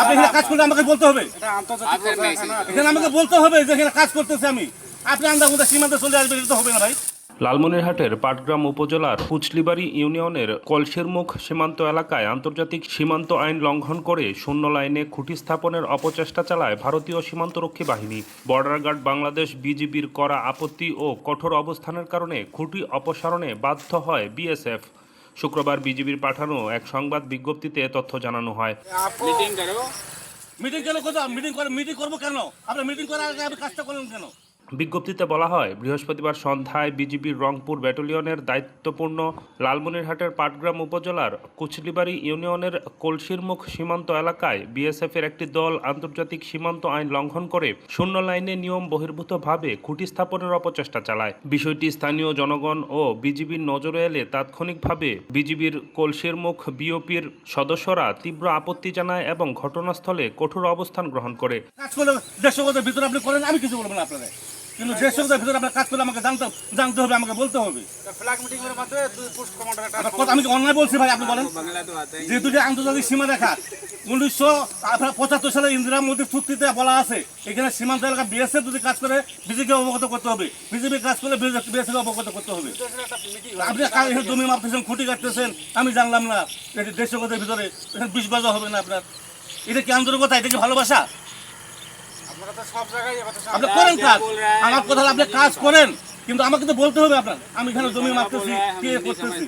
আপনি এখানে কাজ করলে আমাকে বলতে হবে, এখানে আমাকে বলতে হবে যে এখানে কাজ করতেছি আমি। আপনি আন্দাজ সীমান্তে চলে আসবেন, এটা তো হবে না ভাই। লালমনিরহাটের পাটগ্রাম উপজেলার কুচলিবাড়ি ইউনিয়নের কলসিরমুখ সীমান্ত এলাকায় আন্তর্জাতিক সীমান্ত আইন লঙ্ঘন করে শূন্য লাইনে খুঁটি স্থাপনের অপচেষ্টা চালায় ভারতীয় সীমান্তরক্ষী বাহিনী। বর্ডার গার্ড বাংলাদেশ বিজিবির করা আপত্তি ও কঠোর অবস্থানের কারণে খুঁটি অপসারণে বাধ্য হয় বিএসএফ। শুক্রবার বিজিবির পাঠানো এক সংবাদ বিজ্ঞপ্তিতে তথ্য জানানো হয়। মিটিং কেন কোথাও মিটিং করবো কেন? আপনার মিটিং করার আগে আপনি কাজটা করলেন কেন? বিজ্ঞপ্তিতে বলা হয়, বৃহস্পতিবার সন্ধ্যায় বিজিবির রংপুর ব্যাটালিয়নের দায়িত্বপূর্ণ লালমনিরহাটের পাটগ্রাম উপজেলার কুচলিবাড়ি ইউনিয়নের কলসিরমুখ সীমান্ত এলাকায় বিএসএফের একটি দল আন্তর্জাতিক সীমান্ত আইন লঙ্ঘন করে শূন্য লাইনে নিয়ম বহির্ভূতভাবে খুঁটি স্থাপনের অপচেষ্টা চালায়। বিষয়টি স্থানীয় জনগণ ও বিজিবির নজরে এলে তাৎক্ষণিকভাবে বিজিবির কলসিরমুখ বিওপির সদস্যরা তীব্র আপত্তি জানায় এবং ঘটনাস্থলে কঠোর অবস্থান গ্রহণ করে। কাজ করলে দেড়শোগতের ভিতরে আপনি করেন, আমি কিছু বলবো না আপনাদের, কিন্তু দেড়শোগতের ভিতরে আপনার কাজ করলে আমাকে জানতে হবে, আমাকে বলতে হবে। আমি কি অন্যায় বলছি ভাই? আপনি বলেন, যেহেতু যে আন্তর্জাতিক সীমা রেখা 1975 সালে ইন্দিরা মোদীর চুক্তিতে বলা আছে, এখানে সীমান্ত এলাকা বিএসএফ যদি কাজ করে বিজিকে অবগত করতে হবে, বিজেপি কাজ করলে বিএসএফ অবগত করতে হবে। আপনি জমি মাপতেছেন, খুঁটি কাটতেছেন, আমি জানলাম না। এটি দেড়শোগতের ভিতরে 20 গজ হবে না আপনার। এটা কি আন্তরিকতা? এটা কি ভালোবাসা? আপনি করেন কাজ, আমার কথা আপনি কাজ করেন, কিন্তু আমাকে তো বলতে হবে আপনার, আমি এখানে জমি মাপতেছি, কে করতেছি।